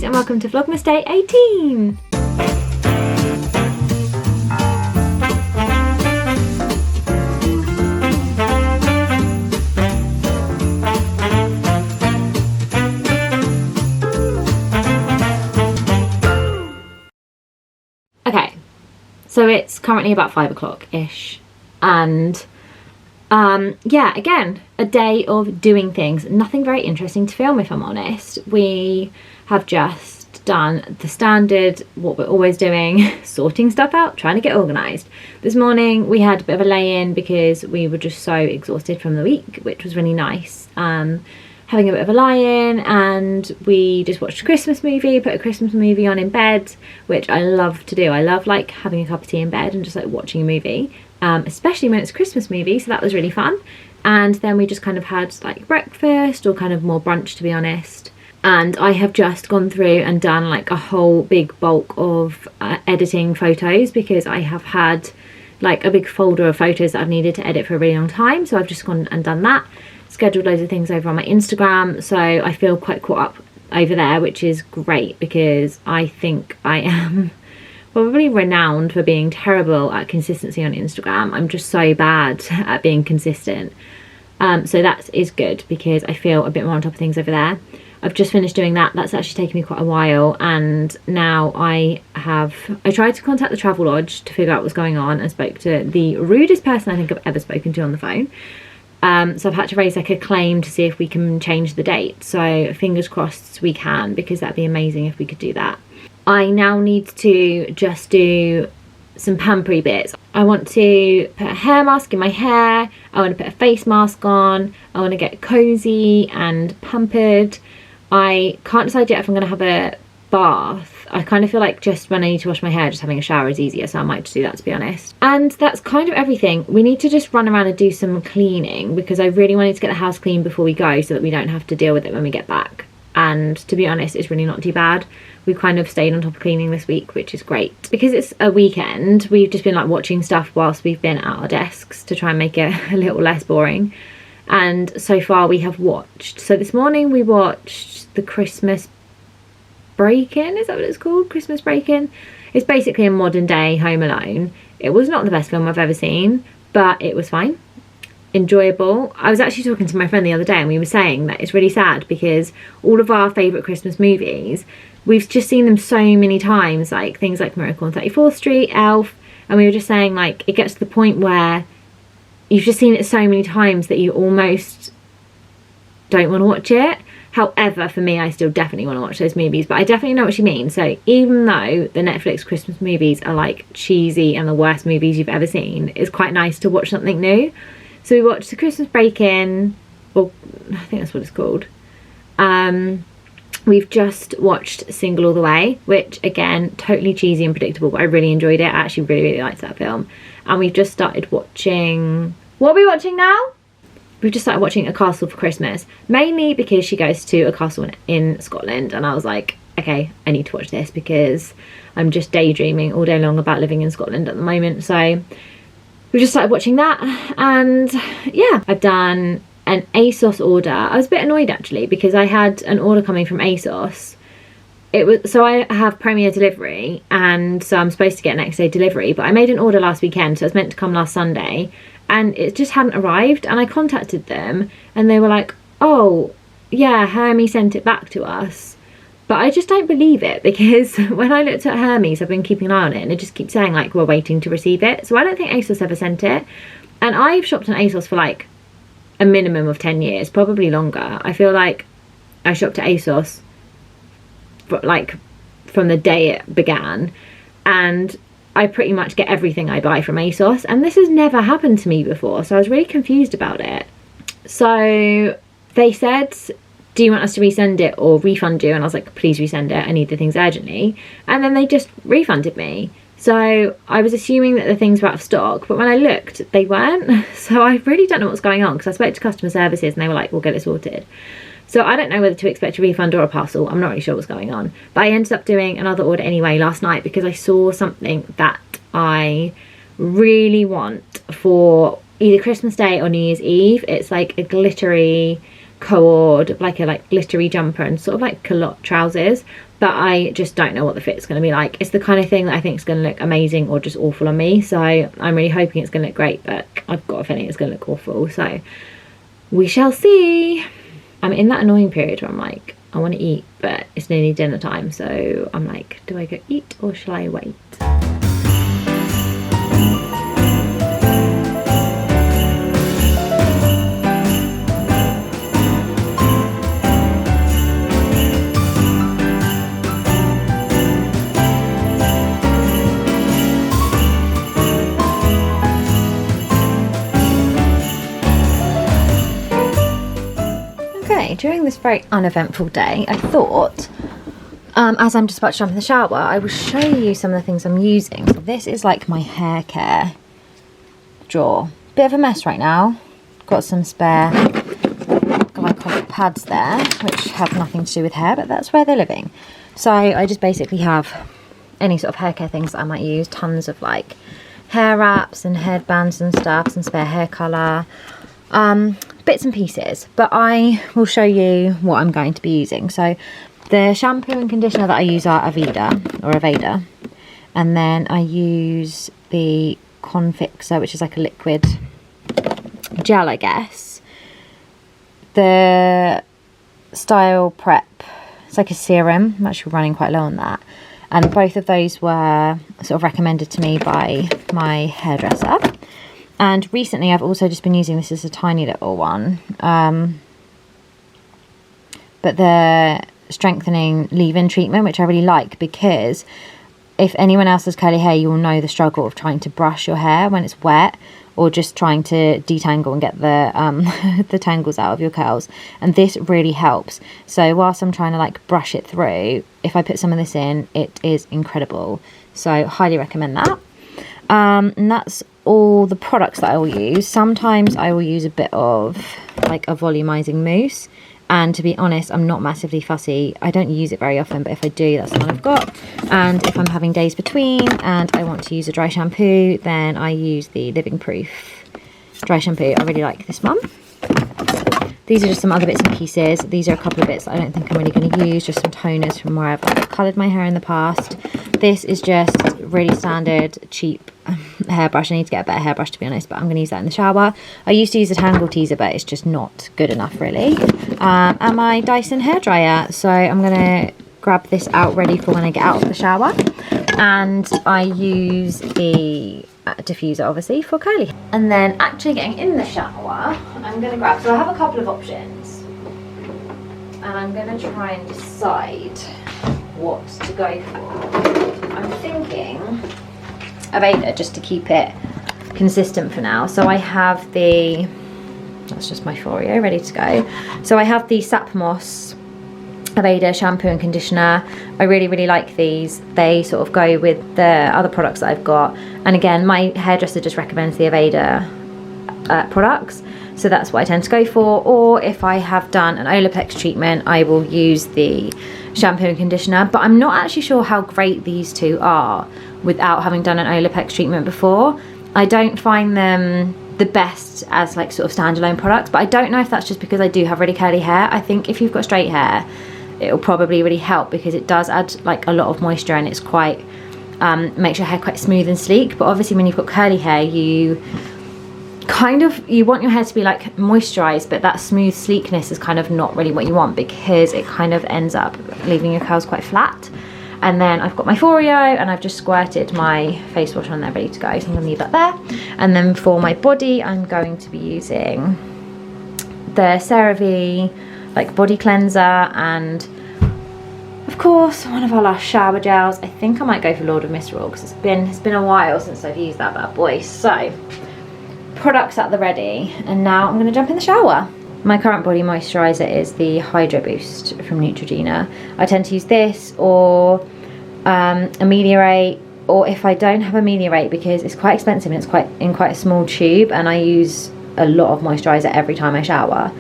guys, and welcome to Vlogmas Day 18. Okay, so it's currently about 5 o'clock-ish, and yeah, again, a day of doing things. Nothing very interesting to film, if I'm honest. We have just done the standard, what we're always doing, sorting stuff out, trying to get organised. This morning we had a bit of a lay-in because we were just so exhausted from the week, which was really nice. Having a bit of a lie-in, and we just watched a Christmas movie, put a Christmas movie on in bed, which I love to do. I love like having a cup of tea in bed and just like watching a movie, especially when it's a Christmas movie, so that was really fun. And then we just kind of had like breakfast, or kind of more brunch, to be honest. And I have just gone through and done like a whole big bulk of editing photos, because I have had like a big folder of photos that I've needed to edit for a really long time, so I've just gone and done that. Scheduled loads of things over on my Instagram, so I feel quite caught up over there, which is great, because I think I am probably renowned for being terrible at consistency on Instagram. I'm just so bad at being consistent, so that is good, because I feel a bit more on top of things over there. I've just finished doing that. That's actually taken me quite a while, and now I tried to contact the travel lodge to figure out what's going on, and spoke to the rudest person I think I've ever spoken to on the phone. So I've had to raise like a claim to see if we can change the date, so fingers crossed we can, because that'd be amazing if we could do that. I now need to just do some pampery bits. I want to put a hair mask in my hair, I want to put a face mask on, I want to get cozy and pampered. I can't decide yet if I'm going to have a bath. I kind of feel like just when I need to wash my hair, just having a shower is easier, so I might just do that, to be honest. And that's kind of everything. We need to just run around and do some cleaning, because I really wanted to get the house clean before we go, so that we don't have to deal with it when we get back. And to be honest, it's really not too bad. We've kind of stayed on top of cleaning this week, which is great. Because it's a weekend, we've just been like watching stuff whilst we've been at our desks to try and make it a little less boring. And so far we have watched, so this morning we watched the Christmas Break-In, is that what it's called? Christmas Break-In. It's basically a modern day Home Alone. It was not the best film I've ever seen, but it was fine. Enjoyable. I was actually talking to my friend the other day, and we were saying that it's really sad, because all of our favourite Christmas movies, we've just seen them so many times, like things like Miracle on 34th Street, Elf, and we were just saying like it gets to the point where you've just seen it so many times that you almost don't want to watch it. However, for me, I still definitely want to watch those movies, but I definitely know what you mean. So even though the Netflix Christmas movies are like cheesy and the worst movies you've ever seen, it's quite nice to watch something new. So we watched the Christmas Break-In, or I think that's what it's called. We've just watched Single All the Way, which again, totally cheesy and predictable, but I really enjoyed it. I actually really, really liked that film. And we've just started watching, what are we watching now? We've just started watching A Castle for Christmas, mainly because she goes to a castle in Scotland, and I was like, okay, I need to watch this, because I'm just daydreaming all day long about living in Scotland at the moment. So we just started watching that, and yeah, I've done an ASOS order. I was a bit annoyed actually, because I had an order coming from ASOS. So I have Premier delivery, and so I'm supposed to get next day delivery, but I made an order last weekend, so it was meant to come last Sunday, and it just hadn't arrived. And I contacted them, and they were like, oh yeah, Hermes sent it back to us. But I just don't believe it, because when I looked at Hermes, I've been keeping an eye on it, and it just keeps saying like we're waiting to receive it. So I don't think ASOS ever sent it. And I've shopped on ASOS for like a minimum of 10 years, probably longer. I feel like I shopped at ASOS for, like, from the day it began, and I pretty much get everything I buy from ASOS, and this has never happened to me before, so I was really confused about it. So they said, do you want us to resend it or refund you? And I was like, please resend it, I need the things urgently. And then they just refunded me. So I was assuming that the things were out of stock, but when I looked, they weren't. So I really don't know what's going on, because I spoke to customer services and they were like, we'll get it sorted. So I don't know whether to expect a refund or a parcel. I'm not really sure what's going on. But I ended up doing another order anyway last night, because I saw something that I really want for either Christmas Day or New Year's Eve. It's like a glittery cord, like a glittery jumper and sort of like culotte trousers, but I just don't know what the fit's going to be like. It's the kind of thing that I think is going to look amazing or just awful on me, so I'm really hoping it's going to look great, but I've got a feeling it's going to look awful, so we shall see. I'm in that annoying period where I'm like, I want to eat, but it's nearly dinner time, so I'm like, do I go eat or shall I wait? During this very uneventful day, I thought, as I'm just about to jump in the shower, I will show you some of the things I'm using. So this is like my hair care drawer. Bit of a mess right now. Got some spare glycolic pads there, which have nothing to do with hair, but that's where they're living. So I just basically have any sort of hair care things that I might use. Tons of like hair wraps and headbands and stuff, some spare hair colour. Bits and pieces, but I will show you what I'm going to be using. So the shampoo and conditioner that I use are Aveda, and then I use the Confixer, which is like a liquid gel, I guess. The Style Prep, it's like a serum. I'm actually running quite low on that, and both of those were sort of recommended to me by my hairdresser. And recently I've also just been using, this is a tiny little one, but the strengthening leave-in treatment, which I really like, because if anyone else has curly hair, you will know the struggle of trying to brush your hair when it's wet, or just trying to detangle and get the the tangles out of your curls. And this really helps. So whilst I'm trying to like brush it through, if I put some of this in, it is incredible. So highly recommend that. And that's all the products that I will use. Sometimes I will use a bit of like a volumizing mousse, and to be honest, I'm not massively fussy. I don't use it very often, but if I do, that's the one I've got. And if I'm having days between and I want to use a dry shampoo, then I use the Living Proof dry shampoo. I really like this one. These are just some other bits and pieces. These are a couple of bits that I don't think I'm really going to use, just some toners from where I've like coloured my hair in the past. This is just really standard, cheap hairbrush. I need to get a better hairbrush, to be honest, but I'm going to use that in the shower. I used to use a Tangle Teaser, but it's just not good enough, really. And my Dyson hairdryer. So I'm going to grab this out ready for when I get out of the shower. And I use the diffuser, obviously, for curly. And then actually getting in the shower, I'm going to grab, so I have a couple of options. And I'm going to try and decide what to go for. I'm thinking Aveda, just to keep it consistent for now. So I have the, that's just my Foreo ready to go. So I have the Sapmos Aveda shampoo and conditioner. I really like these. They sort of go with the other products that I've got. And again, my hairdresser just recommends the Aveda products. So that's what I tend to go for. Or if I have done an Olaplex treatment, I will use the shampoo and conditioner. But I'm not actually sure how great these two are without having done an Olaplex treatment before. I don't find them the best as like sort of standalone products, but I don't know if that's just because I do have really curly hair. I think if you've got straight hair, it'll probably really help, because it does add like a lot of moisture, and it's quite makes your hair quite smooth and sleek. But obviously when you've got curly hair, you want your hair to be like moisturized, but that smooth sleekness is kind of not really what you want, because it kind of ends up leaving your curls quite flat. And then I've got my Foreo, and I've just squirted my face wash on there ready to go, so I'm gonna leave that there. And then for my body, I'm going to be using the CeraVe like body cleanser, and of course one of our last shower gels. I think I might go for Lord of Misrule, because it's been a while since I've used that bad boy. So products at the ready, and now I'm going to jump in the shower. My current body moisturiser is the Hydro Boost from Neutrogena. I tend to use this or Ameliorate, or if I don't have Ameliorate, because it's quite expensive and it's in quite a small tube, and I use a lot of moisturiser every time I shower.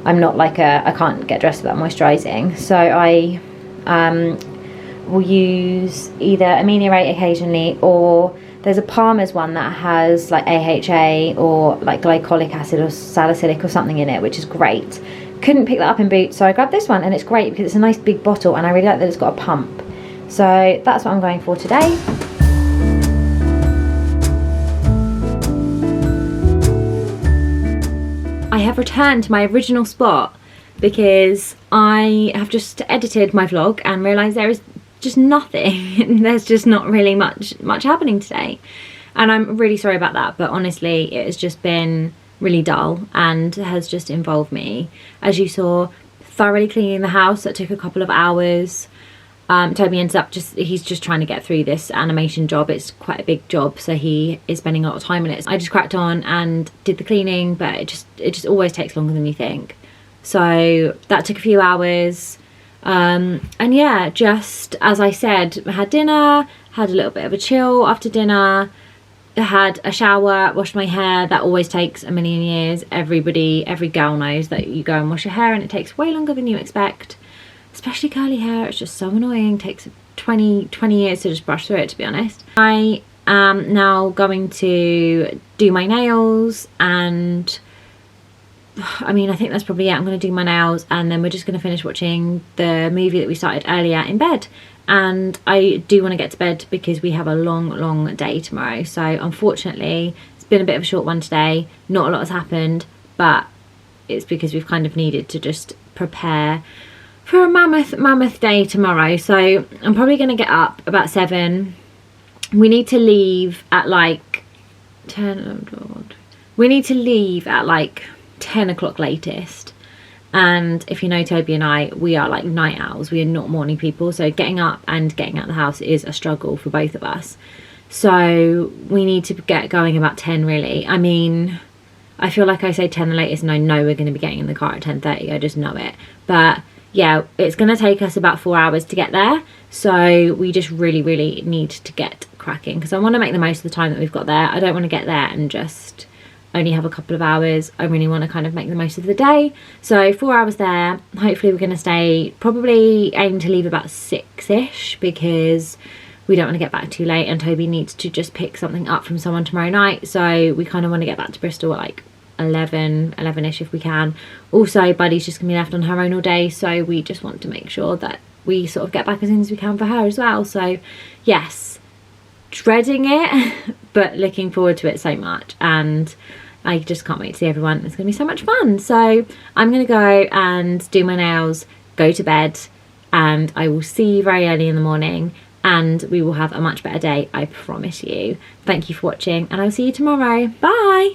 I'm not like I can't get dressed without moisturising, so I will use either Ameliorate occasionally, or there's a Palmer's one that has like AHA or like glycolic acid or salicylic or something in it, which is great, couldn't pick that up in Boots, so I grabbed this one, and it's great because it's a nice big bottle, and I really like that it's got a pump. So that's what I'm going for today. I have returned to my original spot because I have just edited my vlog and realised there is just nothing. There's just not really much happening today, and I'm really sorry about that, but honestly it has just been really dull and has just involved me, as you saw, thoroughly cleaning the house. That took a couple of hours. Toby ends up he's just trying to get through this animation job. It's quite a big job, so he is spending a lot of time on it. I just cracked on and did the cleaning, but it just always takes longer than you think. So that took a few hours. And yeah, just as I said, I had dinner, had a little bit of a chill after dinner, had a shower, washed my hair. That always takes a million years. Every girl knows that you go and wash your hair and it takes way longer than you expect. Especially curly hair, it's just so annoying. It takes 20 years to just brush through it, to be honest. I am now going to do my nails, and I mean, I think that's probably it. I'm going to do my nails, and then we're just going to finish watching the movie that we started earlier in bed. And I do want to get to bed because we have a long day tomorrow. So unfortunately, it's been a bit of a short one today. Not a lot has happened, but it's because we've kind of needed to just prepare for a mammoth day tomorrow. So I'm probably going to get up about 7. We need to leave at like 10. We need to leave at like 10 o'clock latest. And if you know Toby and I, we are like night owls. We are not morning people. So getting up and getting out of the house is a struggle for both of us. So we need to get going about 10 really. I mean, I feel like I say 10 the latest, and I know we're going to be getting in the car at 10:30. I just know it. But yeah, it's going to take us about 4 hours to get there. So we just really need to get cracking, because I want to make the most of the time that we've got there. I don't want to get there and just only have a couple of hours. I really want to kind of make the most of the day. So 4 hours there. Hopefully we're going to stay, probably aim to leave about 6ish, because we don't want to get back too late, and Toby needs to just pick something up from someone tomorrow night. So we kind of want to get back to Bristol at like 11ish if we can. Also, Buddy's just gonna be left on her own all day, so we just want to make sure that we sort of get back as soon as we can for her as well. So yes, dreading it but looking forward to it so much, and I just can't wait to see everyone. It's gonna be so much fun. So I'm gonna go and do my nails, go to bed, and I will see you very early in the morning, and we will have a much better day, I promise you. Thank you for watching, and I'll see you tomorrow. Bye.